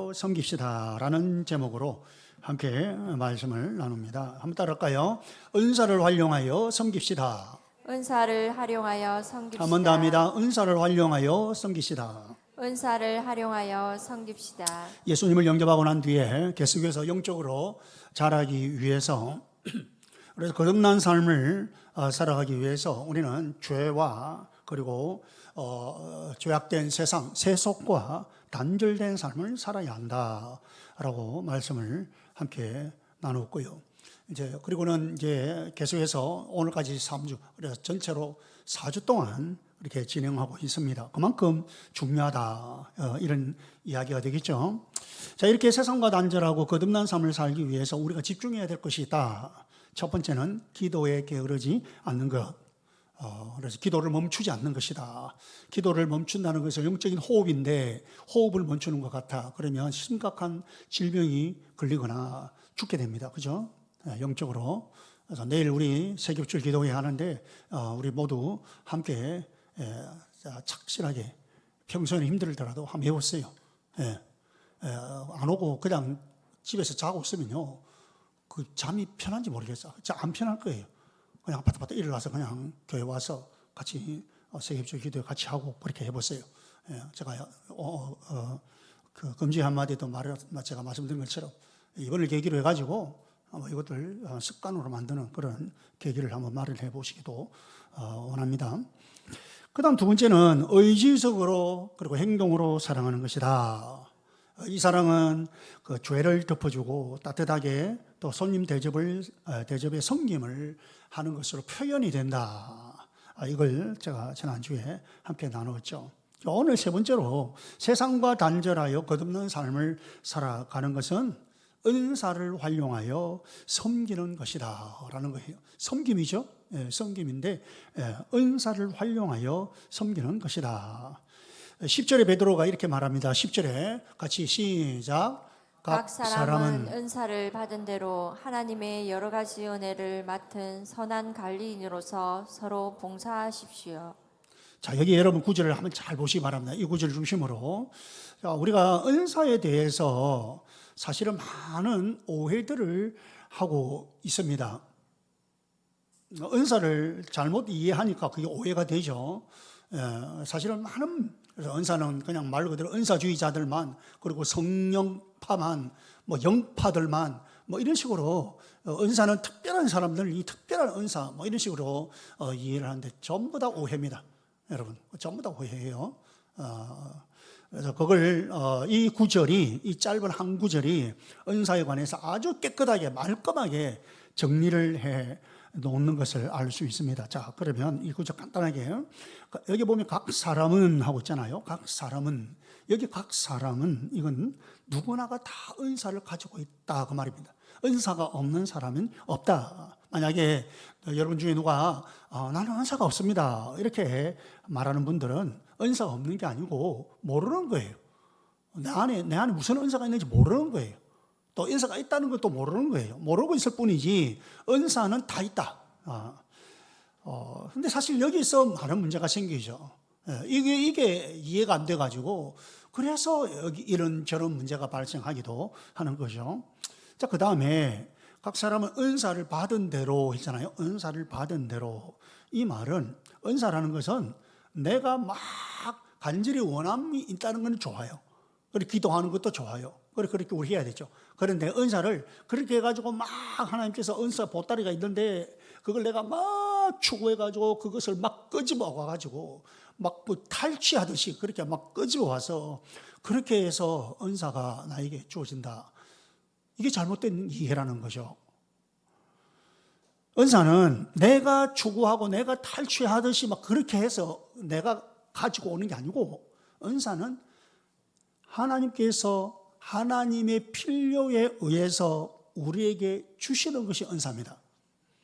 활용하여 섬깁시다 라는 제목으로 함께 말씀을 나눕니다. 한번 따라할까요? 은사를 활용하여 섬깁시다. 은사를 활용하여 섬깁시다. 한 번 더 합니다. 은사를 활용하여 섬깁시다. 은사를 활용하여 섬깁시다. 예수님을 영접하고 난 뒤에 계속해서 영적으로 자라기 위해서, 그래서 거듭난 삶을 살아가기 위해서 우리는 죄와 그리고 죄악된 세상, 세속과 단절된 삶을 살아야 한다라고 말씀을 함께 나눴고요. 그리고는 계속해서 오늘까지 3주, 그래서 전체로 4주 동안 이렇게 진행하고 있습니다. 그만큼 중요하다, 이런 이야기가 되겠죠. 자, 이렇게 세상과 단절하고 거듭난 삶을 살기 위해서 우리가 집중해야 될 것이 있다. 첫 번째는 기도에 게으르지 않는 것. 그래서 기도를 멈추지 않는 것이다. 기도를 멈춘다는 것은 영적인 호흡인데 호흡을 멈추는 것 같아. 그러면 심각한 질병이 걸리거나 죽게 됩니다. 그죠? 영적으로. 그래서 내일 우리 세겹줄 기도회 하는데 우리 모두 함께 착실하게 평소에는 힘들더라도 한번 해보세요. 안 오고 그냥 집에서 자고 있으면요, 그 잠이 편한지 모르겠어요. 안 편할 거예요. 그냥 바닥바닥 일어나서 그냥 교회 와서 같이 세겹줄 기도회 같이 하고 그렇게 해보세요. 제가 그 금주에 한마디도 제가 말씀드린 것처럼 이번을 계기로 해가지고 이것들 습관으로 만드는 그런 계기를 한번 마련해 보시기도 원합니다. 그 다음 두 번째는 의지적으로 그리고 행동으로 사랑하는 것이다. 이 사랑은 그 죄를 덮어주고 따뜻하게 또 손님 대접의 섬김을 하는 것으로 표현이 된다. 이걸 제가 지난주에 함께 나누었죠. 오늘 세 번째로 세상과 단절하여 거듭난 삶을 살아가는 것은 은사를 활용하여 섬기는 것이다 라는 거예요. 섬김이죠. 섬김인데 은사를 활용하여 섬기는 것이다. 10절에 베드로가 이렇게 말합니다. 10절에 같이 시작. 각 사람은 은사를 받은 대로 하나님의 여러 가지 은혜를 맡은 선한 관리인으로서 서로 봉사하십시오. 자, 여기 여러분 구절을 한번 잘 보시기 바랍니다. 이 구절 중심으로. 자, 우리가 은사에 대해서 사실은 많은 오해들을 하고 있습니다. 은사를 잘못 이해하니까 그게 오해가 되죠. 사실은 그래서 은사는 그냥 말 그대로 은사주의자들만, 그리고 성령파만, 영파들만, 이런 식으로 은사는 특별한 사람들, 이 특별한 은사, 이런 식으로 이해를 하는데 전부 다 오해입니다. 여러분, 전부 다 오해예요. 그래서 그걸 이 구절이, 이 짧은 한 구절이 은사에 관해서 아주 깨끗하게 말끔하게 정리를 해 놓는 것을 알 수 있습니다. 자, 그러면 이 구절 간단하게, 여기 보면 각 사람은 하고 있잖아요. 각 사람은, 여기 각 사람은 이건 누구나가 다 은사를 가지고 있다 그 말입니다. 은사가 없는 사람은 없다. 만약에 여러분 중에 누가 나는 은사가 없습니다 이렇게 말하는 분들은 은사가 없는 게 아니고 모르는 거예요. 내 안에 무슨 은사가 있는지 모르는 거예요. 또 은사가 있다는 것도 모르는 거예요. 모르고 있을 뿐이지 은사는 다 있다. 근데 사실 여기서 많은 문제가 생기죠. 이게 이해가 안 돼가지고 그래서 여기 이런저런 문제가 발생하기도 하는 거죠. 자, 그 다음에 각 사람은 은사를 받은 대로 했잖아요. 은사를 받은 대로. 이 말은 은사라는 것은 내가 막 간절히 원함이 있다는 건 좋아요. 그리고 기도하는 것도 좋아요. 그렇게 우리 해야 되죠. 그런데 은사를 그렇게 해가지고 막 하나님께서 은사 보따리가 있는데 그걸 내가 막 추구해가지고 그것을 막 끄집어 와가지고 막 탈취하듯이 그렇게 막 끄집어 와서 그렇게 해서 은사가 나에게 주어진다. 이게 잘못된 이해라는 거죠. 은사는 내가 추구하고 내가 탈취하듯이 막 그렇게 해서 내가 가지고 오는 게 아니고, 은사는 하나님께서 하나님의 필요에 의해서 우리에게 주시는 것이 은사입니다.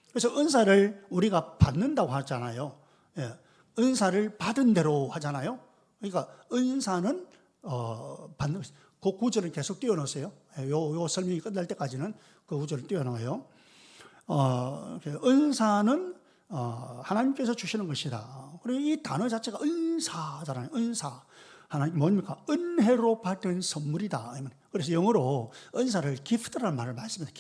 그래서 은사를 우리가 받는다고 하잖아요. 은사를 받은 대로 하잖아요. 그러니까 은사는 받는 것. 그 구절을 계속 띄워놓으세요. 요 설명이 끝날 때까지는 그 구절을 띄워놓아요. 은사는 하나님께서 주시는 것이다. 그리고 이 단어 자체가 은사잖아요. 은사. 하나님 뭡니까? 은혜로 받은 선물이다. 그래서 영어로 은사를 gift라는 말을 많이 씁니다.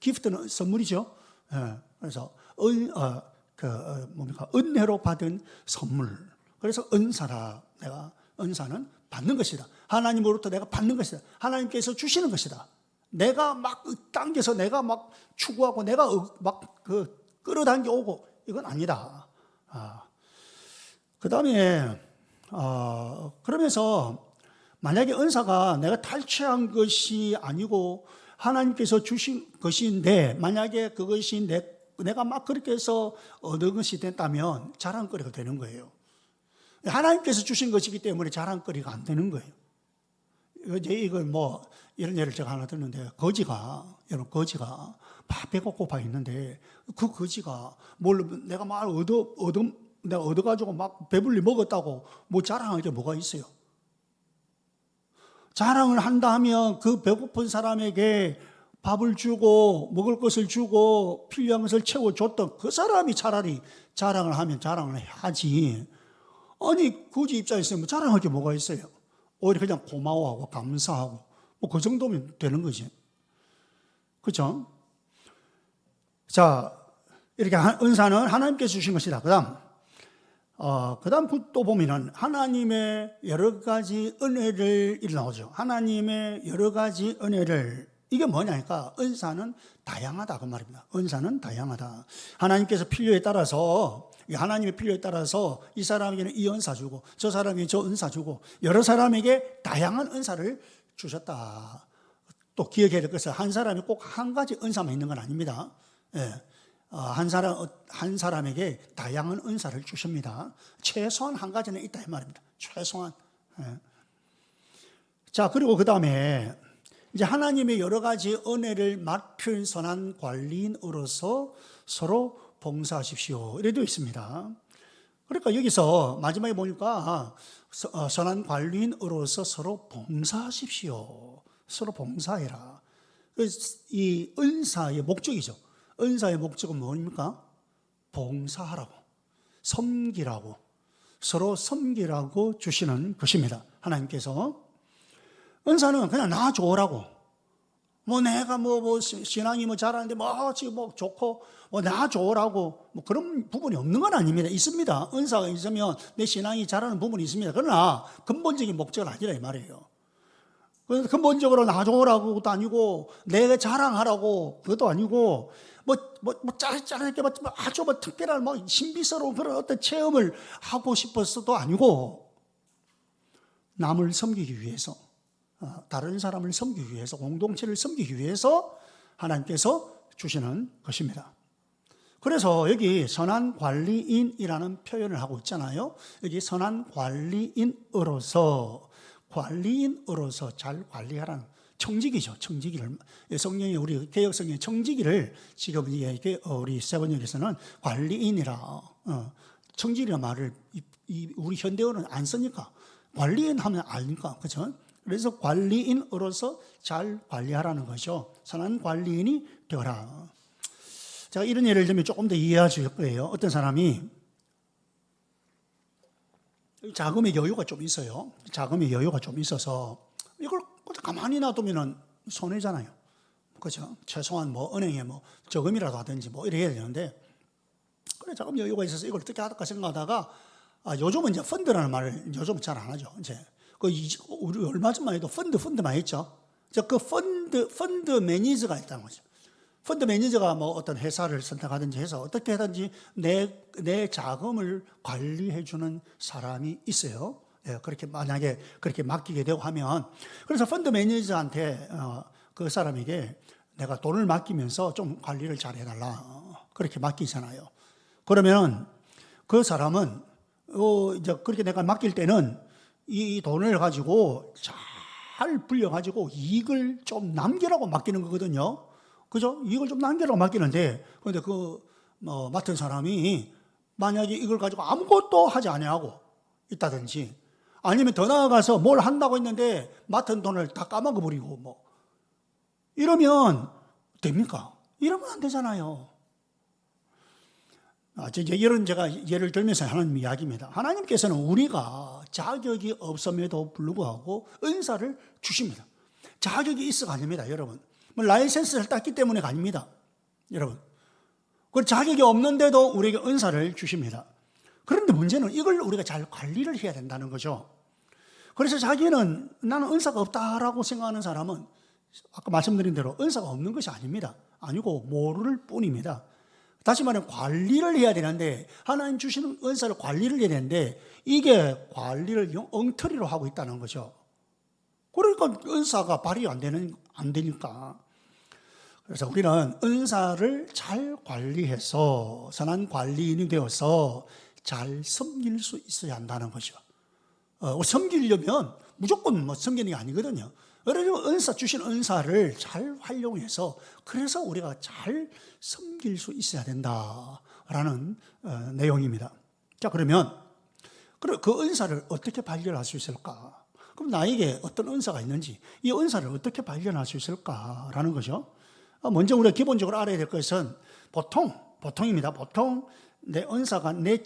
gift는 선물이죠. 예, 그래서 은혜로 받은 선물. 그래서 은사라. 내가 은사는 받는 것이다. 하나님으로부터 내가 받는 것이다. 하나님께서 주시는 것이다. 내가 막 당겨서 내가 막 추구하고 내가 막 끌어당겨 오고 이건 아니다. 그 다음에 그러면서 만약에 은사가 내가 탈취한 것이 아니고 하나님께서 주신 것인데 만약에 그것이 내가 막 그렇게 해서 얻은 것이 됐다면 자랑거리가 되는 거예요. 하나님께서 주신 것이기 때문에 자랑거리가 안 되는 거예요. 이거 뭐 이런 예를 제가 하나 듣는데 여러분 거지가 배가 고파 있는데 그 거지가 뭘 내가 막 내가 얻어가지고 막 배불리 먹었다고 뭐 자랑할 게 뭐가 있어요? 자랑을 한다 하면 그 배고픈 사람에게 밥을 주고 먹을 것을 주고 필요한 것을 채워줬던 그 사람이 차라리 자랑을 하면 자랑을 하지. 아니 거지 입장에서 뭐 자랑할 게 뭐가 있어요? 오히려 그냥 고마워하고 감사하고 뭐 그 정도면 되는 거지. 그렇죠? 자, 이렇게 은사는 하나님께서 주신 것이다. 그다음 또 보면은 하나님의 여러 가지 은혜를 나오죠. 하나님의 여러 가지 은혜를 이게 뭐냐니까 은사는 다양하다 그 말입니다. 은사는 다양하다. 하나님께서 필요에 따라서 하나님의 필요에 따라서 이 사람에게는 이 은사 주고 저 사람에게 저 은사 주고 여러 사람에게 다양한 은사를 주셨다. 또 기억해야 될 것은 한 사람이 꼭 한 가지 은사만 있는 건 아닙니다. 예. 한 사람에게 다양한 은사를 주십니다. 최소한 한 가지는 있다 이 말입니다. 최소한. 예. 자, 그리고 그 다음에 이제 하나님의 여러 가지 은혜를 맡은 선한 관리인으로서 서로 봉사하십시오. 이래 되어 있습니다. 그러니까 여기서 마지막에 보니까 선한 관리인으로서 서로 봉사하십시오. 서로 봉사해라. 이 은사의 목적이죠. 은사의 목적은 뭡니까? 봉사하라고, 섬기라고, 서로 섬기라고 주시는 것입니다. 하나님께서. 은사는 그냥 나 좋으라고. 뭐 내가 신앙이 잘하는데 지금 좋고, 나 좋으라고, 그런 부분이 없는 건 아닙니다. 있습니다. 은사가 있으면 내 신앙이 잘하는 부분이 있습니다. 그러나 근본적인 목적은 아니라 이 말이에요. 근본적으로 나 좋으라고도 아니고, 내가 자랑하라고, 그것도 아니고, 짜릿짜릿하게 아주 특별한 신비스러운 그런 어떤 체험을 하고 싶어서도 아니고, 남을 섬기기 위해서, 다른 사람을 섬기기 위해서, 공동체를 섬기기 위해서 하나님께서 주시는 것입니다. 그래서 여기 선한 관리인이라는 표현을 하고 있잖아요. 여기 선한 관리인으로서 잘 관리하라는 청지기죠. 청지기를 성경에 우리 개혁 성경에 청지기를 지금 우리 세번역에서는 관리인이라 청지기라는 말을 우리 현대어는 안 쓰니까 관리인 하면 아니까 그렇죠? 그래서 관리인으로서 잘 관리하라는 거죠. 선한 관리인이 되어라. 제가 이런 예를 들면 조금 더 이해하실 거예요. 어떤 사람이 자금의 여유가 좀 있어요. 자금의 여유가 좀 있어서 이걸 가만히 놔두면 손해잖아요. 그렇죠? 최소한 은행에 저금이라도 하든지 이래야 되는데, 그래 자금 여유가 있어서 이걸 어떻게 할까 생각하다가 요즘은 이제 펀드라는 말을 요즘 잘 안 하죠. 이제 우리 얼마 전만 해도 펀드만 했죠. 그 펀드 매니저가 있다는 거죠. 펀드 매니저가 어떤 회사를 선택하든지 해서 어떻게 하든지 내 자금을 관리해주는 사람이 있어요. 예, 그렇게 만약에 그렇게 맡기게 되고 하면, 그래서 펀드 매니저한테 그 사람에게 내가 돈을 맡기면서 좀 관리를 잘 해달라 그렇게 맡기잖아요. 그러면 그 사람은 이제 그렇게 내가 맡길 때는 이 돈을 가지고 잘 불려가지고 이익을 좀 남기라고 맡기는 거거든요. 그죠? 이걸 좀 남기라고 맡기는데, 그런데 맡은 사람이 만약에 이걸 가지고 아무것도 하지 아니하고 있다든지, 아니면 더 나아가서 뭘 한다고 했는데 맡은 돈을 다 까먹어 버리고 이러면 됩니까? 이러면 안 되잖아요. 이런 제가 예를 들면서 하나님 이야기입니다. 하나님께서는 우리가 자격이 없음에도 불구하고 은사를 주십니다. 자격이 있어가 아닙니다, 여러분. 뭐 라이센스를 땄기 때문에가 아닙니다, 여러분. 그 자격이 없는데도 우리에게 은사를 주십니다. 그런데 문제는 이걸 우리가 잘 관리를 해야 된다는 거죠. 그래서 자기는 나는 은사가 없다라고 생각하는 사람은 아까 말씀드린 대로 은사가 없는 것이 아닙니다. 아니고 모를 뿐입니다. 다시 말하면 관리를 해야 되는데, 하나님 주시는 은사를 관리를 해야 되는데 이게 관리를 엉터리로 하고 있다는 거죠. 그러니까 은사가 발휘 안 되니까. 그래서 우리는 은사를 잘 관리해서 선한 관리인이 되어서 잘 섬길 수 있어야 한다는 거죠. 섬기려면 무조건 섬기는 게 아니거든요. 그래서 주신 은사를 잘 활용해서 그래서 우리가 잘 섬길 수 있어야 된다라는 내용입니다. 자, 그러면 그 은사를 어떻게 발견할 수 있을까? 그럼 나에게 어떤 은사가 있는지, 이 은사를 어떻게 발견할 수 있을까라는 거죠. 먼저 우리가 기본적으로 알아야 될 것은 보통입니다. 보통 내 은사가 내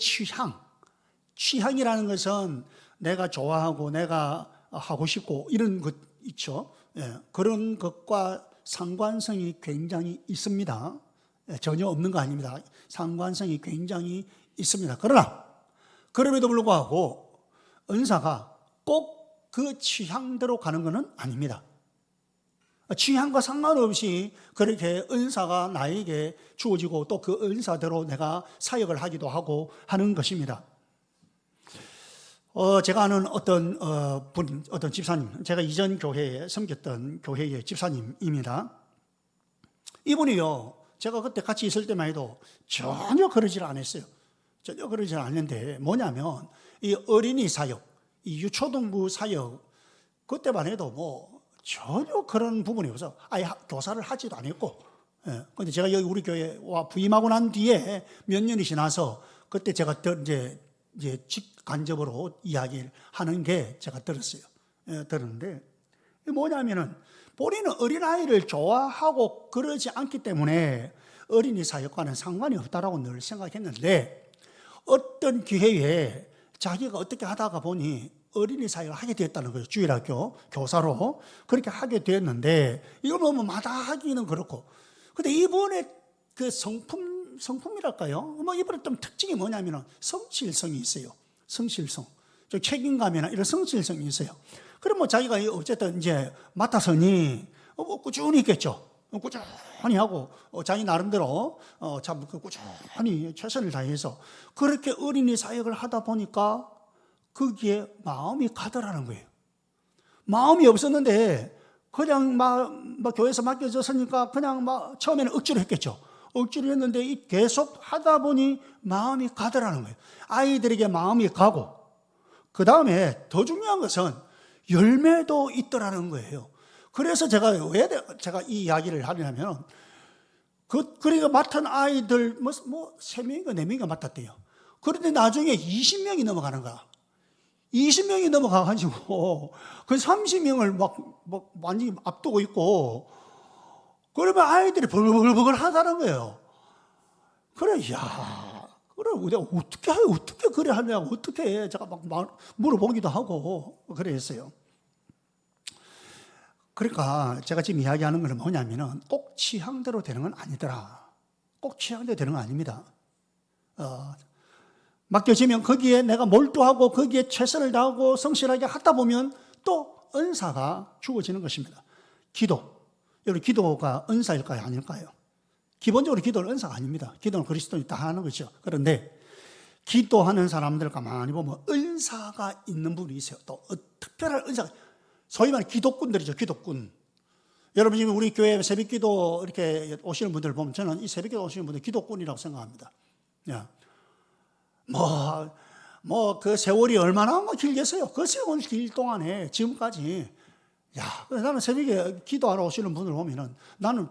취향이라는 것은 내가 좋아하고 내가 하고 싶고 이런 것 있죠. 그런 것과 상관성이 굉장히 있습니다. 전혀 없는 거 아닙니다. 상관성이 굉장히 있습니다. 그러나 그럼에도 불구하고 은사가 꼭 그 취향대로 가는 것은 아닙니다. 취향과 상관없이 그렇게 은사가 나에게 주어지고 또 그 은사대로 내가 사역을 하기도 하고 하는 것입니다. 제가 아는 어떤 집사님, 제가 이전 교회에 섬겼던 교회의 집사님입니다. 이분이요, 제가 그때 같이 있을 때만 해도 전혀 그러질 않았어요. 전혀 그러질 않는데 뭐냐면 이 어린이 사역, 이 유초등부 사역 그때만 해도 전혀 그런 부분이 없어. 아예 교사를 하지도 않았고. 근데 제가 여기 우리 교회에 부임하고 난 뒤에 몇 년이 지나서 그때 제가 이제 직간접으로 이야기를 하는 게 제가 들었어요. 들었는데 뭐냐면은 본인은 어린아이를 좋아하고 그러지 않기 때문에 어린이 사역과는 상관이 없다라고 늘 생각했는데 어떤 기회에 자기가 어떻게 하다가 보니 어린이 사역을 하게 되었다는 거예요. 주일학교 교사로 그렇게 하게 되었는데 이걸 마다하기는 그렇고, 근데 이번에 그 성품이랄까요? 이번에 좀 특징이 뭐냐면 성실성이 있어요. 성실성, 책임감이나 이런 성실성이 있어요. 그럼 자기가 어쨌든 이제 맡아서니 꾸준히 있겠죠. 꾸준히 하고 자기 나름대로 참 꾸준히 최선을 다해서 그렇게 어린이 사역을 하다 보니까 거기에 마음이 가더라는 거예요. 마음이 없었는데 그냥 교회에서 맡겨졌으니까 그냥 처음에는 억지로 했겠죠. 억지로 했는데 계속 하다 보니 마음이 가더라는 거예요. 아이들에게 마음이 가고 그 다음에 더 중요한 것은 열매도 있더라는 거예요. 그래서 제가 왜 제가 이 이야기를 하냐면 그러니까 맡은 아이들 3명인가 4명인가 맡았대요. 그런데 나중에 20명이 넘어가는 거야. 20명이 넘어가가지고 그 30명을 완전히 앞두고 있고, 그러면 아이들이 버글버글 하다는 거예요. 그래, 우리가 어떻게 그래 하냐고, 어떻게 해? 제가 물어보기도 하고, 그랬어요. 그러니까 제가 지금 이야기하는 것은 뭐냐면은 꼭 취향대로 되는 건 아니더라. 꼭 취향대로 되는 건 아닙니다. 맡겨지면 거기에 내가 몰두하고 거기에 최선을 다하고 성실하게 하다 보면 또 은사가 주어지는 것입니다. 여러분, 기도가 은사일까요? 아닐까요? 기본적으로 기도는 은사가 아닙니다. 기도는 그리스도인이 다 하는 거죠. 그런데 기도하는 사람들 가만히 보면 은사가 있는 분이 있어요. 또 특별한 은사가, 소위 말하는 기도꾼들이죠. 기도꾼. 여러분, 지금 우리 교회 새벽기도 이렇게 오시는 분들 보면 저는 이 새벽기도 오시는 분들 기도꾼이라고 생각합니다. 그 세월이 얼마나 길겠어요. 그 세월 길 동안에 지금까지, 나는 새벽에 기도하러 오시는 분을 보면은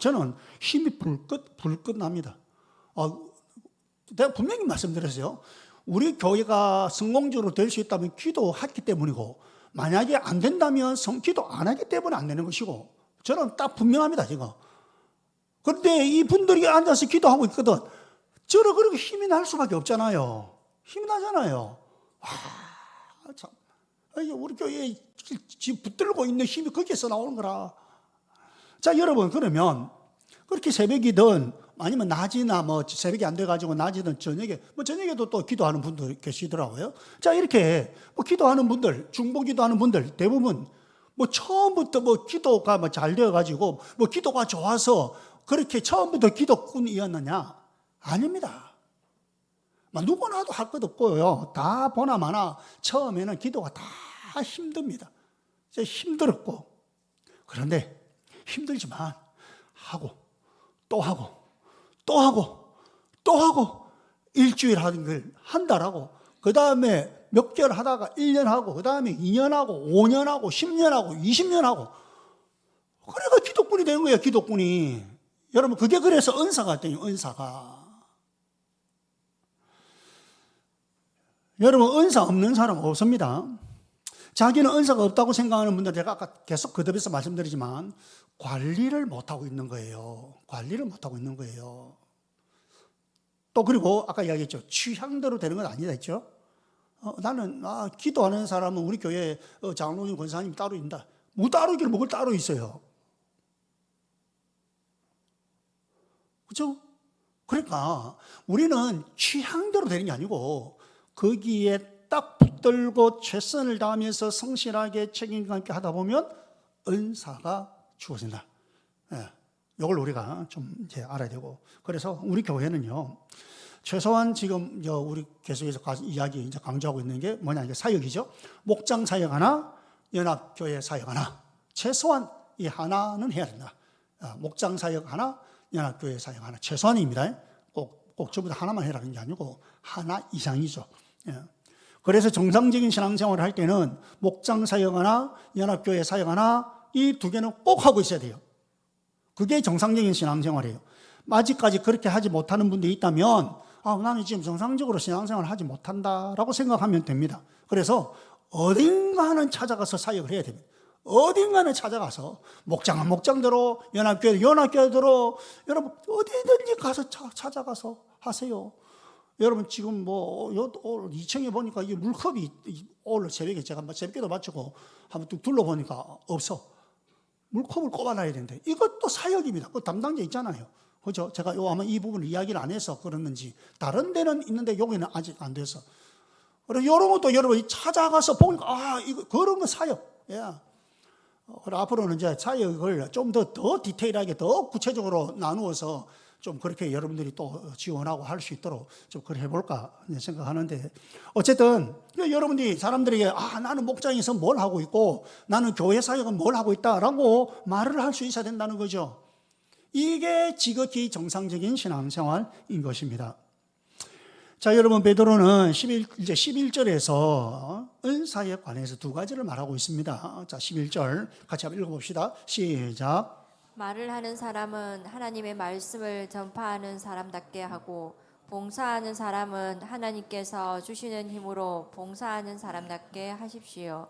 저는 힘이 불끝 납니다. 내가 분명히 말씀드렸어요. 우리 교회가 성공적으로 될 수 있다면 기도했기 때문이고, 만약에 안 된다면 기도 안 하기 때문에 안 되는 것이고, 저는 딱 분명합니다, 지금. 그런데 이 분들이 앉아서 기도하고 있거든. 저러 그렇게 힘이 날 수밖에 없잖아요. 힘이 나잖아요. 참. 우리 교회에 붙들고 있는 힘이 거기에서 나오는 거라. 자, 여러분, 그러면 그렇게 새벽이든 아니면 낮이나 뭐 새벽이 안 돼가지고 낮이든 저녁에, 뭐 저녁에도 또 기도하는 분들 계시더라고요. 자, 이렇게 뭐 기도하는 분들, 중보 기도하는 분들 대부분 뭐 처음부터 뭐 기도가 뭐 잘 되어가지고 뭐 기도가 좋아서 그렇게 처음부터 기도꾼이었느냐? 아닙니다. 누구나도 할 것 없고요. 다 보나 마나 처음에는 기도가 다 힘듭니다. 힘들었고, 그런데 힘들지만 하고 또 하고 또 하고 또 하고 일주일 하는 걸 한 달 하고 그 다음에 몇 개월 하다가 1년 하고 그 다음에 2년 하고 5년 하고 10년 하고 20년 하고 그래가 기도꾼이 되는 거예요. 기도꾼이. 여러분, 그게 그래서 은사가 돼요. 은사가. 여러분, 은사 없는 사람 없습니다. 자기는 은사가 없다고 생각하는 분들, 제가 아까 계속 거듭해서 말씀드리지만 관리를 못하고 있는 거예요. 관리를 못하고 있는 거예요. 또 그리고 아까 이야기했죠. 취향대로 되는 건 아니다 했죠. 나는 기도하는 사람은 우리 교회 장로님 권사님 따로 있다. 뭐 따로 있기를 뭐가 따로 있어요. 그렇죠? 그러니까 우리는 취향대로 되는 게 아니고 거기에 딱 붙들고 최선을 다하면서 성실하게 책임감 있게 하다 보면 은사가 주어진다. 이걸 우리가 좀 이제 알아야 되고, 그래서 우리 교회는요, 최소한 지금 우리 계속해서 이야기 이제 강조하고 있는 게 뭐냐, 이게 사역이죠. 목장 사역 하나, 연합교회 사역 하나, 최소한 이 하나는 해야 된다. 목장 사역 하나, 연합교회 사역 하나, 최소한입니다. 꼭 전부 다 하나만 해라는 게 아니고 하나 이상이죠. 그래서 정상적인 신앙생활을 할 때는 목장 사역 하나, 연합교회 사역 하나, 이 두 개는 꼭 하고 있어야 돼요. 그게 정상적인 신앙생활이에요. 아직까지 그렇게 하지 못하는 분들이 있다면 나는 지금 정상적으로 신앙생활을 하지 못한다라고 생각하면 됩니다. 그래서 어딘가는 찾아가서 사역을 해야 됩니다. 어딘가는 찾아가서 목장은 목장대로, 연합교회는 연합교회대로, 여러분 어디든지 가서 찾아가서 하세요. 여러분 지금 오늘 2층에 보니까 이 물컵이 오늘 새벽에 제가 새벽기도 마치고 한번 뚝 둘러보니까 없어. 물컵을 꼽아놔야 되는데 이것도 사역입니다. 그 담당자 있잖아요. 그죠? 제가 아마 이 부분을 이야기를 안 해서 그랬는지 다른 데는 있는데 여기는 아직 안 돼서. 그래서 이런 것도 여러분이 찾아가서 보니까 이거 그런 거 사역. 그리고 앞으로는 이제 사역을 좀 더 디테일하게 더 구체적으로 나누어서 좀 그렇게 여러분들이 또 지원하고 할 수 있도록 좀 그래 해볼까 생각하는데, 어쨌든 여러분들이 사람들에게 나는 목장에서 뭘 하고 있고 나는 교회 사역은 뭘 하고 있다라고 말을 할 수 있어야 된다는 거죠. 이게 지극히 정상적인 신앙생활인 것입니다. 자, 여러분, 베드로는 11절에서 은사에 관해서 두 가지를 말하고 있습니다. 자, 11절 같이 한번 읽어봅시다. 시작. 말을 하는 사람은 하나님의 말씀을 전파하는 사람답게 하고, 봉사하는 사람은 하나님께서 주시는 힘으로 봉사하는 사람답게 하십시오.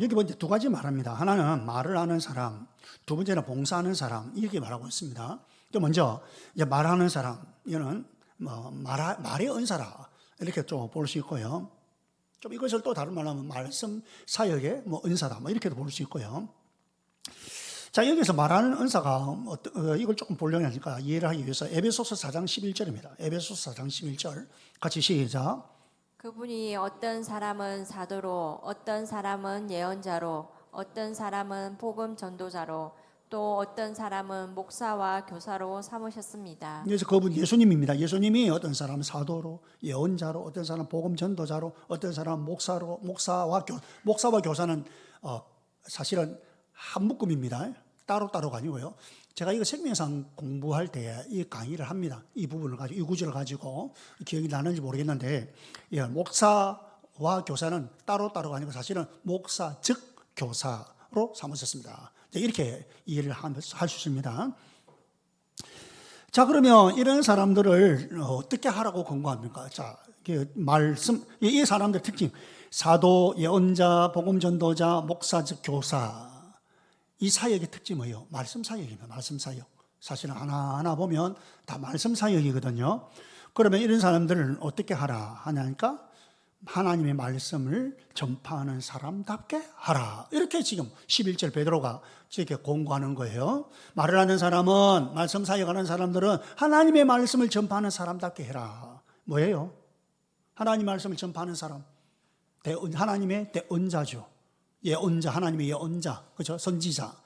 여기 보니까 두 가지 말합니다. 하나는 말을 하는 사람, 두 번째는 봉사하는 사람, 이렇게 말하고 있습니다. 먼저 이제 말하는 사람, 이거는 말의 은사라 이렇게 좀 볼 수 있고요. 좀 이것을 또 다른 말로 하면 말씀 사역의 은사다, 이렇게도 볼 수 있고요. 자, 여기서 말하는 은사가 이걸 조금 보려고 하니까 이해를 하기 위해서 에베소서 4장 11절입니다. 에베소서 4장 11절 같이 시작. 그분이 어떤 사람은 사도로, 어떤 사람은 예언자로, 어떤 사람은 복음 전도자로, 또 어떤 사람은 목사와 교사로 삼으셨습니다. 그래서 그분 예수님입니다. 예수님이 어떤 사람은 사도로, 예언자로, 어떤 사람은 복음 전도자로, 어떤 사람은 목사와 교사는 사실은 한 묶음입니다. 따로따로가 아니고요. 제가 이거 생명상 공부할 때 이 강의를 합니다. 이 부분을 가지고, 이 구절을 가지고 기억이 나는지 모르겠는데, 목사와 교사는 따로따로가 아니고 사실은 목사 즉 교사로 삼으셨습니다. 이렇게 이해를 할 수 있습니다. 자, 그러면 이런 사람들을 어떻게 하라고 권고합니까? 자, 말씀, 이 사람들 특징, 사도, 예언자, 복음 전도자, 목사 즉 교사, 이 사역의 특징이 뭐예요? 말씀 사역입니다. 말씀 사역. 사실은 하나하나 보면 다 말씀 사역이거든요. 그러면 이런 사람들은 어떻게 하라 하냐니까 하나님의 말씀을 전파하는 사람답게 하라. 이렇게 지금 11절 베드로가 이렇게 공고하는 거예요. 말을 하는 사람은, 말씀 사역하는 사람들은 하나님의 말씀을 전파하는 사람답게 해라. 뭐예요? 하나님 말씀을 전파하는 사람. 하나님의 대언자죠. 예언자, 하나님의 예언자, 그죠? 선지자,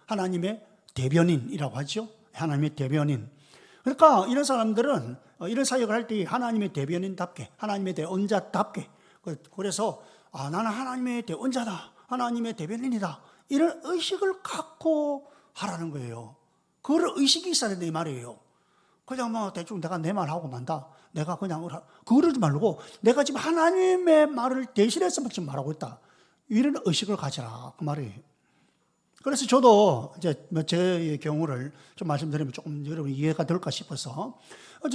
하나님의 대변인이라고 하죠. 하나님의 대변인. 그러니까 이런 사람들은 이런 사역을 할 때 하나님의 대변인답게, 하나님의 대언자답게, 그래서 나는 하나님의 대언자다, 하나님의 대변인이다, 이런 의식을 갖고 하라는 거예요. 그런 의식이 있어야 된다 이 말이에요. 그냥 뭐 대충 내가 내 말하고 만다, 내가 그냥 그러지 말고 내가 지금 하나님의 말을 대신해서 지금 말하고 있다, 이런 의식을 가져라 그 말이에요. 그래서 저도 이제 제 경우를 좀 말씀드리면 조금 여러분 이해가 될까 싶어서,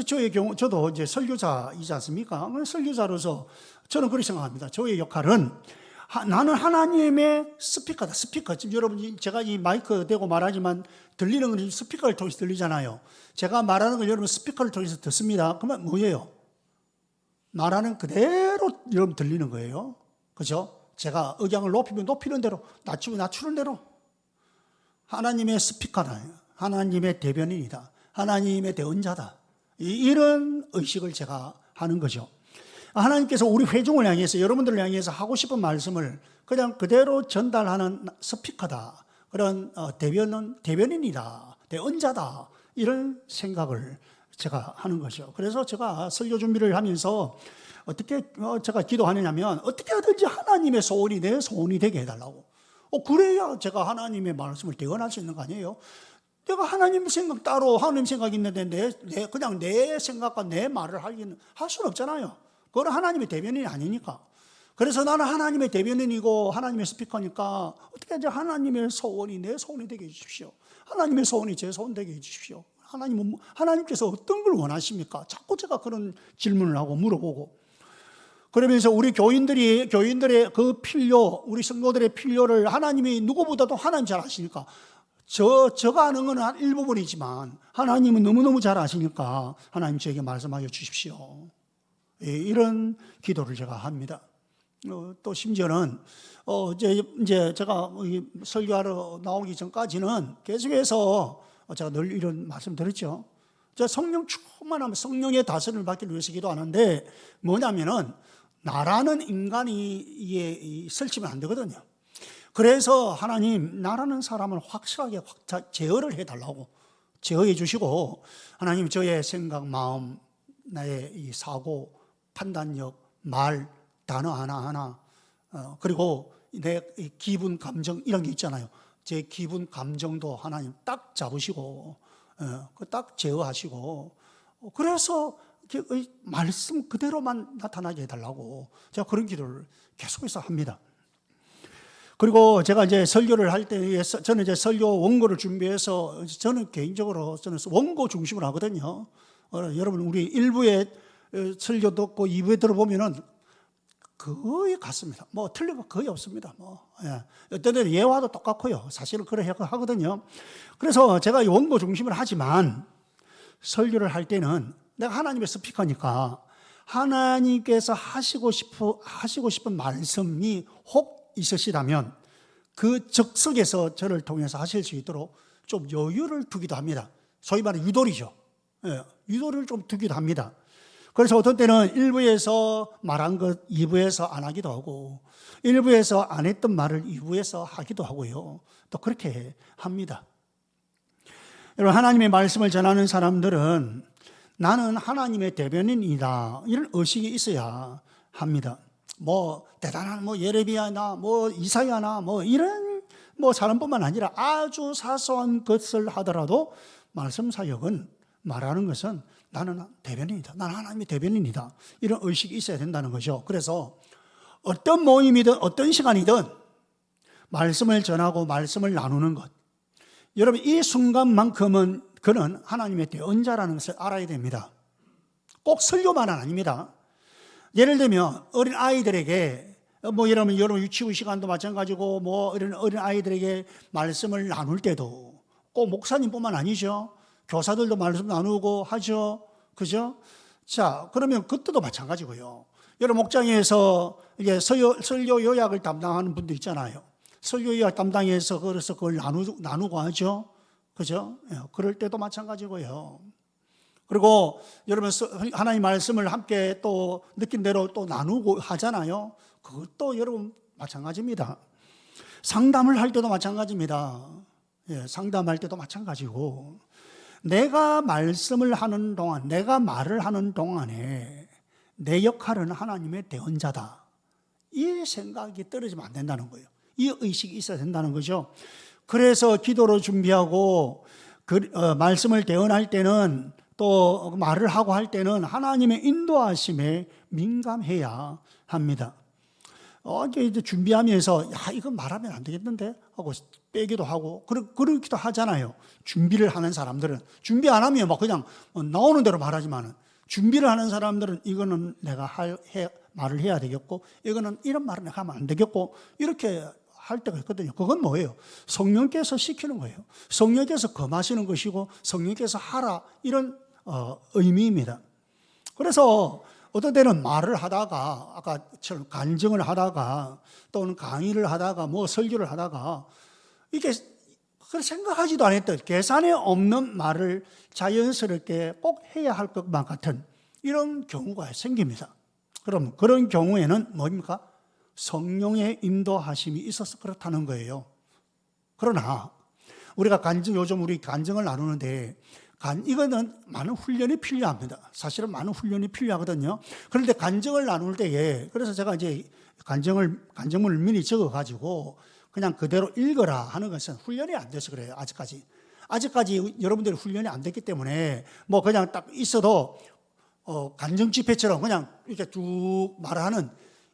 저의 경우 저도 이제 설교자이지 않습니까? 설교자로서 저는 그렇게 생각합니다. 저의 역할은 나는 하나님의 스피커다. 스피커. 지금 여러분 제가 이 마이크 대고 말하지만 들리는 건 스피커를 통해서 들리잖아요. 제가 말하는 걸 여러분 스피커를 통해서 듣습니다. 그러면 뭐예요? 말하는 그대로 여러분 들리는 거예요. 그죠? 제가 억양을 높이면 높이는 대로, 낮추면 낮추는 대로. 하나님의 스피커다, 하나님의 대변인이다, 하나님의 대언자다, 이런 의식을 제가 하는 거죠. 하나님께서 우리 회중을 향해서, 여러분들을 향해서 하고 싶은 말씀을 그냥 그대로 전달하는 스피커다, 그런 대변인이다, 대언자다, 이런 생각을 제가 하는 거죠. 그래서 제가 설교 준비를 하면서 어떻게 제가 기도하느냐면, 어떻게 하든지 하나님의 소원이 내 소원이 되게 해달라고. 그래야 제가 하나님의 말씀을 대언할 수 있는 거 아니에요? 내가 하나님 생각 따로, 하나님 생각이 있는데 그냥 내 생각과 내 말을 할 수는 없잖아요. 그건 하나님의 대변인이 아니니까. 그래서 나는 하나님의 대변인이고 하나님의 스피커니까 어떻게 이제 하나님의 소원이 내 소원이 되게 해주십시오. 하나님의 소원이 제 소원 되게 해주십시오. 하나님께서 어떤 걸 원하십니까? 자꾸 제가 그런 질문을 하고 물어보고, 그러면서 우리 교인들의 그 필요, 우리 성도들의 필요를 하나님이 누구보다도 하나님 잘 아시니까, 제가 아는 건 한 일부분이지만 하나님은 너무너무 잘 아시니까 하나님 저에게 말씀하여 주십시오. 이런 기도를 제가 합니다. 또 심지어는 이제 제가 설교하러 나오기 전까지는 계속해서 제가 늘 이런 말씀 드렸죠. 제가 성령 충만하면 성령의 다스림을 받기 위해서 기도하는데, 뭐냐면은 나라는 인간이 설치면 안 되거든요. 그래서 하나님, 나라는 사람을 확실하게 제어를 해달라고, 제어해 주시고, 하나님 저의 생각, 마음, 나의 이 사고, 판단력, 말, 단어 하나하나, 그리고 내 기분, 감정 이런 게 있잖아요. 제 기분, 감정도 하나님 딱 잡으시고, 딱 제어하시고, 그래서 말씀 그대로만 나타나게 해달라고 제가 그런 기도를 계속해서 합니다. 그리고 제가 이제 설교를 할 때, 저는 이제 설교 원고를 준비해서, 저는 개인적으로 원고 중심으로 하거든요. 여러분, 우리 1부에 설교 듣고 2부에 들어보면은 거의 같습니다. 뭐 틀린 거 거의 없습니다. 어떤 데는 예화도 똑같고요. 사실은 그래 하거든요. 그래서 제가 원고 중심을 하지만 설교를 할 때는 내가 하나님의 스피커니까 하나님께서 하시고 싶은 말씀이 혹 있으시다면 그 적석에서 저를 통해서 하실 수 있도록 좀 여유를 두기도 합니다. 소위 말하는 유도리죠. 유도를 좀 두기도 합니다. 그래서 어떤 때는 1부에서 말한 것 2부에서 안 하기도 하고, 1부에서 안 했던 말을 2부에서 하기도 하고요. 또 그렇게 합니다. 여러분, 하나님의 말씀을 전하는 사람들은 나는 하나님의 대변인이다, 이런 의식이 있어야 합니다. 대단한 예레미야나 이사야나 이런 사람뿐만 아니라 아주 사소한 것을 하더라도 말씀 사역은, 말하는 것은 나는 대변인이다, 나는 하나님의 대변인이다, 이런 의식이 있어야 된다는 거죠. 그래서 어떤 모임이든 어떤 시간이든 말씀을 전하고 말씀을 나누는 것, 여러분 이 순간만큼은 그는 하나님의 대언자라는 것을 알아야 됩니다. 꼭 설교만은 아닙니다. 예를 들면 어린 아이들에게 여러분 유치원 시간도 마찬가지고 이런 어린 아이들에게 말씀을 나눌 때도 꼭 목사님뿐만 아니죠. 교사들도 말씀 나누고 하죠. 그죠? 자, 그러면 그때도 마찬가지고요. 여러분 목장에서 이게 설교 요약을 담당하는 분도 있잖아요. 설교 요약 담당해서 그래서 그걸 나누고 하죠. 그죠? 예, 그럴 때도 마찬가지고요. 그리고 여러분 하나님 말씀을 함께 또 느낀 대로 또 나누고 하잖아요. 그것도 여러분 마찬가지입니다. 상담을 할 때도 마찬가지입니다. 예, 상담할 때도 마찬가지고 내가 말씀을 하는 동안, 내가 말을 하는 동안에 내 역할은 하나님의 대언자다. 이 생각이 떨어지면 안 된다는 거예요. 이 의식이 있어야 된다는 거죠. 그래서 기도로 준비하고 말씀을 대언할 때는 또 말을 하고 할 때는 하나님의 인도하심에 민감해야 합니다. 이제 준비하면서 야 이건 말하면 안 되겠는데 하고 빼기도 하고 그러기도 하잖아요. 준비를 하는 사람들은 준비 안 하면 막 그냥 나오는 대로 말하지만은 준비를 하는 사람들은 이거는 내가 말을 해야 되겠고 이거는 이런 말은 내가 하면 안 되겠고 이렇게 할 때가 있거든요. 그건 뭐예요? 성령께서 시키는 거예요. 성령께서 금하시는 것이고 성령께서 하라 이런 의미입니다. 그래서 어떤 때는 말을 하다가 아까처럼 간증을 하다가 또는 강의를 하다가 뭐 설교를 하다가 이게 생각하지도 않았던 계산에 없는 말을 자연스럽게 꼭 해야 할 것만 같은 이런 경우가 생깁니다. 그럼 그런 경우에는 뭡니까? 성령의 인도하심이 있어서 그렇다는 거예요. 그러나 우리가 요즘 우리 간증을 나누는데 이거는 많은 훈련이 필요합니다. 사실은 많은 훈련이 필요하거든요. 그런데 간증을 나눌 때에 그래서 제가 이제 간증문을 미리 적어가지고 그냥 그대로 읽어라 하는 것은 훈련이 안 돼서 그래요. 아직까지 여러분들이 훈련이 안 됐기 때문에 뭐 그냥 딱 있어도 간증 집회처럼 그냥 이렇게 쭉 말하는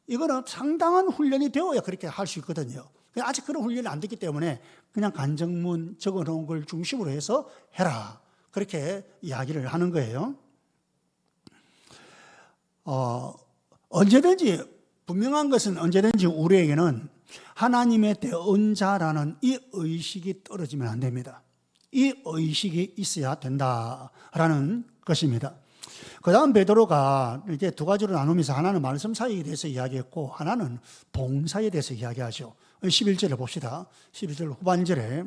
이거는 상당한 훈련이 되어야 그렇게 할 수 있거든요. 아직 그런 훈련이 안 됐기 때문에 그냥 간증문 적어놓은 걸 중심으로 해서 해라. 그렇게 이야기를 하는 거예요. 언제든지 분명한 것은 언제든지 우리에게는 하나님의 대언자라는 이 의식이 떨어지면 안 됩니다. 이 의식이 있어야 된다라는 것입니다. 그 다음 베드로가 이제 두 가지로 나누면서 하나는 말씀 사역에 대해서 이야기했고 하나는 봉사에 대해서 이야기하죠. 11절을 봅시다. 11절 후반절에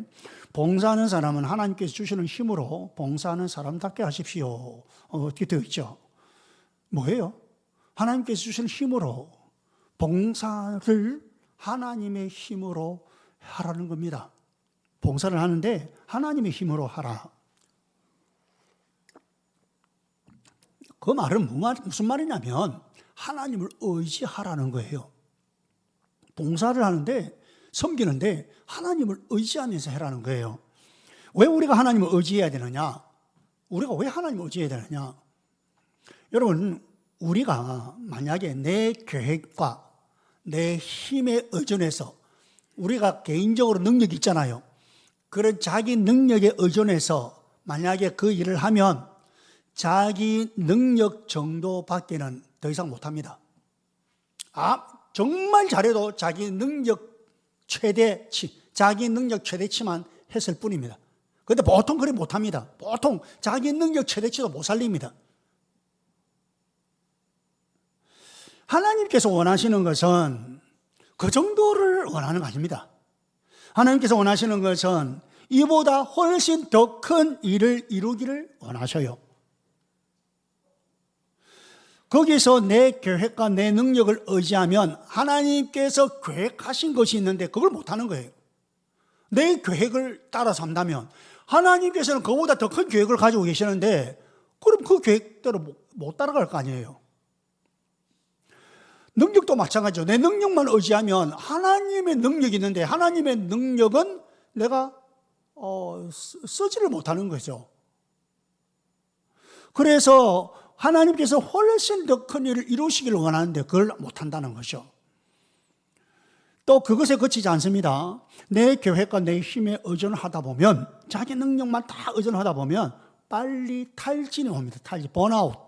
봉사하는 사람은 하나님께서 주시는 힘으로 봉사하는 사람답게 하십시오. 어떻게 되어 있죠? 뭐예요? 하나님께서 주시는 힘으로 봉사를 하나님의 힘으로 하라는 겁니다. 봉사를 하는데 하나님의 힘으로 하라. 그 말은 무슨 말이냐면 하나님을 의지하라는 거예요. 봉사를 하는데 섬기는데 하나님을 의지하면서 해라는 거예요. 왜 우리가 하나님을 의지해야 되느냐? 우리가 왜 하나님을 의지해야 되느냐? 여러분, 우리가 만약에 내 계획과 내 힘에 의존해서 우리가 개인적으로 능력이 있잖아요. 그런 자기 능력에 의존해서 만약에 그 일을 하면 자기 능력 정도밖에는 더 이상 못합니다. 정말 잘해도 자기 능력 최대치만 했을 뿐입니다. 그런데 보통 그렇게 못합니다. 보통 자기 능력 최대치도 못 살립니다. 하나님께서 원하시는 것은 그 정도를 원하는 거 아닙니다. 하나님께서 원하시는 것은 이보다 훨씬 더 큰 일을 이루기를 원하셔요. 거기서 내 계획과 내 능력을 의지하면 하나님께서 계획하신 것이 있는데 그걸 못하는 거예요. 내 계획을 따라서 한다면 하나님께서는 그보다 더 큰 계획을 가지고 계시는데 그럼 그 계획대로 못 따라갈 거 아니에요. 능력도 마찬가지죠. 내 능력만 의지하면 하나님의 능력이 있는데 하나님의 능력은 내가 쓰지를 못하는 거죠. 그래서 하나님께서 훨씬 더 큰 일을 이루시기를 원하는데 그걸 못한다는 거죠. 또 그것에 그치지 않습니다. 내 계획과 내 힘에 의존하다 보면 자기 능력만 다 의존하다 보면 빨리 탈진이 옵니다. 번아웃.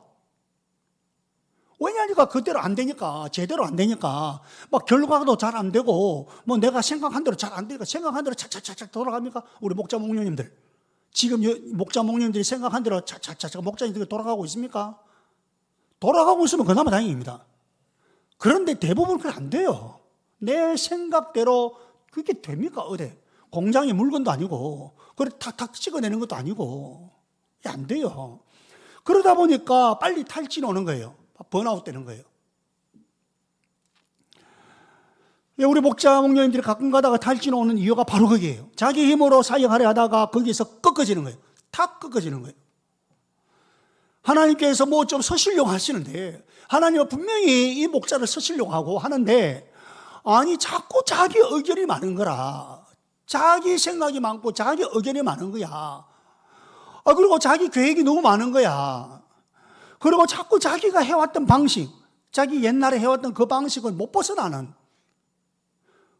왜냐하니까 그대로 안 되니까, 제대로 안 되니까 막 결과도 잘 안 되고 뭐 내가 생각한 대로 잘 안 되니까 생각한 대로 착착착착 돌아갑니까? 우리 목자 목녀님들 지금 목자 목님들이 생각한 대로 차차차 목자님들이 돌아가고 있습니까? 돌아가고 있으면 그나마 다행입니다. 그런데 대부분 그게 안 돼요. 내 생각대로 그게 됩니까? 어디 공장의 물건도 아니고 그래 탁탁 찍어내는 것도 아니고 이게 안 돼요. 그러다 보니까 빨리 탈진 오는 거예요. 번아웃 되는 거예요. 우리 목자 목녀님들이 가끔 가다가 탈진 오는 이유가 바로 거기에요. 자기 힘으로 사역하려 하다가 거기서 꺾어지는 거예요. 탁 꺾어지는 거예요. 하나님께서 뭐 좀 서시려고 하시는데, 하나님은 분명히 이 목자를 서시려고 하고 하는데, 아니 자꾸 자기 의견이 많은 거라. 자기 생각이 많고 자기 의견이 많은 거야. 그리고 자기 계획이 너무 많은 거야. 그리고 자꾸 자기가 해왔던 방식, 자기 옛날에 해왔던 그 방식을 못 벗어나는.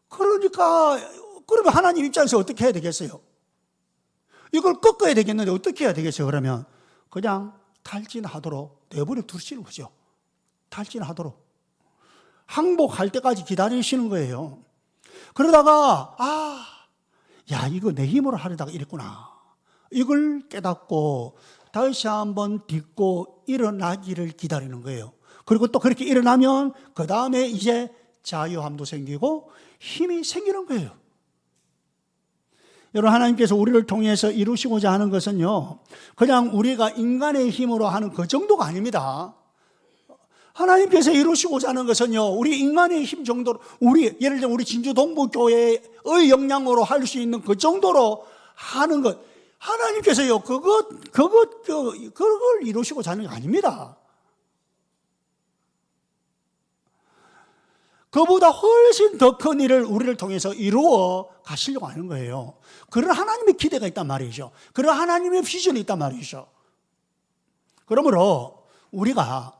그러니까 그러면 하나님 입장에서 어떻게 해야 되겠어요? 이걸 꺾어야 되겠는데 어떻게 해야 되겠어요? 그러면 그냥 탈진하도록 내버려 두시는 거죠. 탈진하도록 항복할 때까지 기다리시는 거예요. 그러다가 야 이거 내 힘으로 하려다가 이랬구나. 이걸 깨닫고 다시 한번 딛고 일어나기를 기다리는 거예요. 그리고 또 그렇게 일어나면 그 다음에 이제 자유함도 생기고 힘이 생기는 거예요. 여러분, 하나님께서 우리를 통해서 이루시고자 하는 것은요, 그냥 우리가 인간의 힘으로 하는 그 정도가 아닙니다. 하나님께서 이루시고자 하는 것은요, 우리 인간의 힘 정도로, 예를 들면 우리 진주 동부교회의 영향으로 할 수 있는 그 정도로 하는 것, 하나님께서요, 그걸 이루시고자 하는 게 아닙니다. 그보다 훨씬 더 큰 일을 우리를 통해서 이루어 가시려고 하는 거예요. 그런 하나님의 기대가 있단 말이죠. 그런 하나님의 비전이 있단 말이죠. 그러므로 우리가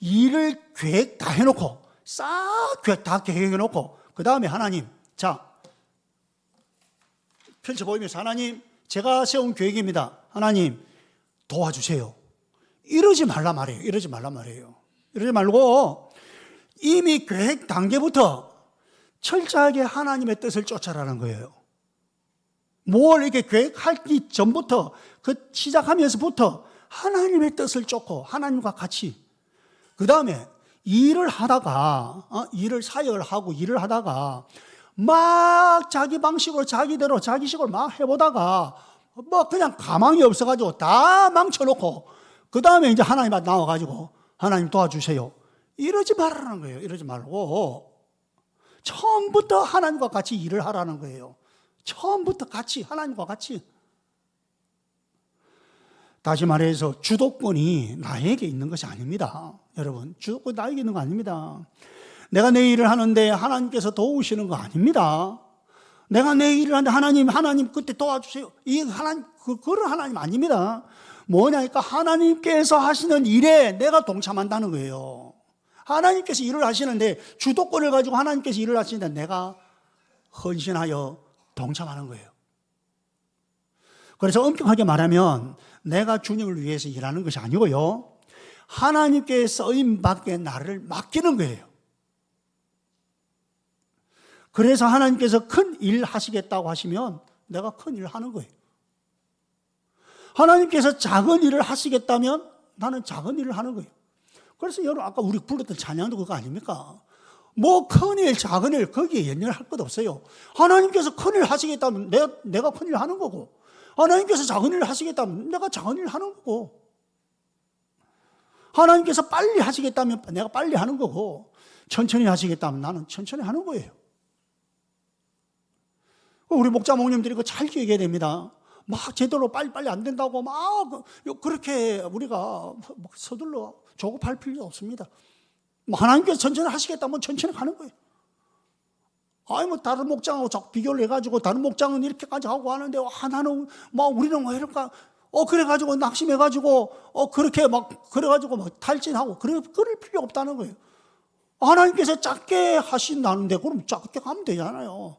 일을 계획 다 해놓고 싹 계획 다 계획해놓고 그 다음에 하나님, 자 펼쳐보이면서 하나님 제가 세운 계획입니다. 하나님 도와주세요. 이러지 말라 말이에요. 이러지 말라 말이에요. 이러지 말고 이미 계획 단계부터 철저하게 하나님의 뜻을 쫓아라는 거예요. 뭘 이렇게 계획하기 전부터 그 시작하면서부터 하나님의 뜻을 쫓고 하나님과 같이 그 다음에 일을 하다가 일을 사역을 하고 일을 하다가 막 자기 방식으로 자기대로 자기식으로 막 해보다가 뭐 그냥 가망이 없어가지고 다 망쳐놓고 그 다음에 이제 하나님 앞에 나와가지고 하나님 도와주세요. 이러지 말라는 거예요. 이러지 말고 처음부터 하나님과 같이 일을 하라는 거예요. 처음부터 같이 하나님과 같이. 다시 말해서 주도권이 나에게 있는 것이 아닙니다. 여러분, 주도권이 나에게 있는 거 아닙니다. 내가 내 일을 하는데 하나님께서 도우시는 거 아닙니다. 내가 내 일을 하는데 하나님 그때 도와주세요. 이 하나님 그런 하나님 아닙니다. 뭐냐니까 하나님께서 하시는 일에 내가 동참한다는 거예요. 하나님께서 일을 하시는데 주도권을 가지고 하나님께서 일을 하시는데 내가 헌신하여 동참하는 거예요. 그래서 엄격하게 말하면 내가 주님을 위해서 일하는 것이 아니고요, 하나님께 쓰임받게 나를 맡기는 거예요. 그래서 하나님께서 큰 일 하시겠다고 하시면 내가 큰 일을 하는 거예요. 하나님께서 작은 일을 하시겠다면 나는 작은 일을 하는 거예요. 그래서 여러분 아까 우리 불렀던 찬양도 그거 아닙니까? 뭐 큰일 작은 일 거기에 연연할 것 없어요. 하나님께서 큰일 하시겠다면 내가 큰일 하는 거고, 하나님께서 작은 일을 하시겠다면 내가 작은 일을 하는 거고, 하나님께서 빨리 하시겠다면 내가 빨리 하는 거고, 천천히 하시겠다면 나는 천천히 하는 거예요. 우리 목자 목님들이 그거 잘 기억해야 됩니다. 막 제대로 빨리 안 된다고 막 그렇게 우리가 서둘러 조급할 필요 없습니다. 하나님께서 천천히 하시겠다면 천천히 가는 거예요. 아니 뭐 다른 목장하고 자꾸 비교를 해가지고 다른 목장은 이렇게까지 하고 하는데 나는 막 우리는 왜 이럴까? 그래가지고 낙심해가지고 그렇게 막 그래가지고 막 탈진하고 그럴 필요 없다는 거예요. 하나님께서 작게 하신다는데 그럼 작게 가면 되잖아요.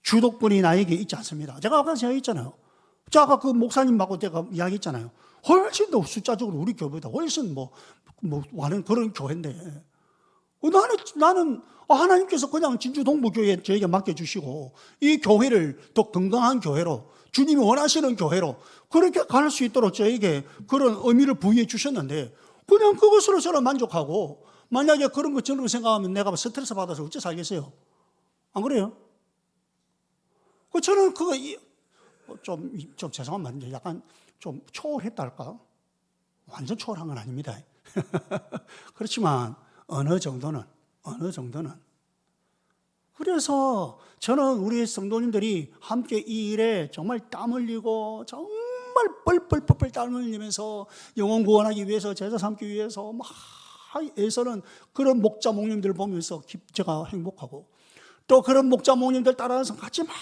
주도권이 나에게 있지 않습니다. 제가 아까 이야기했잖아요. 아까 그 목사님하고 제가 이야기했잖아요. 훨씬 더 숫자적으로 우리 교회보다 훨씬 많은 그런 교회인데 나는 하나님께서 그냥 진주동부교회 저에게 맡겨주시고 이 교회를 더 건강한 교회로 주님이 원하시는 교회로 그렇게 갈 수 있도록 저에게 그런 의미를 부여해 주셨는데 그냥 그것으로 저는 만족하고 만약에 그런 것처럼 생각하면 내가 스트레스 받아서 어째 살겠어요? 안 그래요? 저는 그거 좀 죄송한 말인데 약간 좀 초월했다 할까? 완전 초월한 건 아닙니다. 그렇지만 어느 정도는 그래서 저는 우리 성도님들이 함께 이 일에 정말 땀 흘리고 정말 뻘뻘뻘뻘 땀 흘리면서 영혼 구원하기 위해서 제자 삼기 위해서 막 애쓰는 그런 목자 목님들을 보면서 제가 행복하고 또 그런 목자 목님들 따라서 같이 막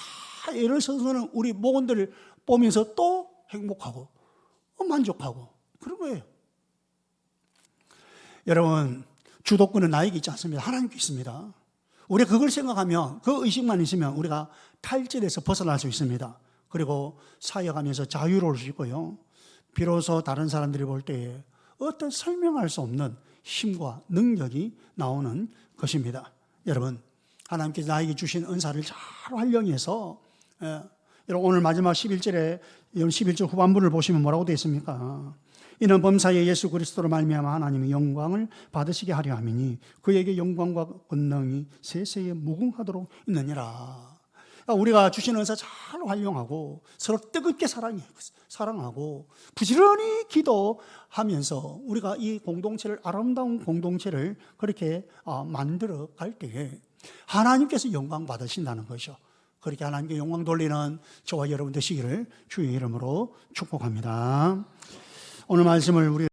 애를 써서는 우리 목원들을 보면서 또 행복하고 만족하고 그런 거예요. 여러분 주도권은 나에게 있지 않습니다. 하나님께 있습니다. 우리가 그걸 생각하면 그 의식만 있으면 우리가 탈질에서 벗어날 수 있습니다. 그리고 사역하면서 자유로울 수 있고요. 비로소 다른 사람들이 볼 때에 어떤 설명할 수 없는 힘과 능력이 나오는 것입니다. 여러분 하나님께서 나에게 주신 은사를 잘 활용해서 여러분 오늘 마지막 11절에 11절 후반부를 보시면 뭐라고 되어 있습니까? 이는 범사에 예수 그리스도로 말미암아 하나님의 영광을 받으시게 하려 함이니 그에게 영광과 권능이 세세에 무궁하도록 있느니라. 우리가 주신 은사 잘 활용하고 서로 뜨겁게 사랑하고 부지런히 기도하면서 우리가 이 공동체를 아름다운 공동체를 그렇게 만들어 갈 때에 하나님께서 영광 받으신다는 것이죠. 그렇게 하나님께 영광 돌리는 저와 여러분 되시기를 주의 이름으로 축복합니다. 오늘 말씀을 우리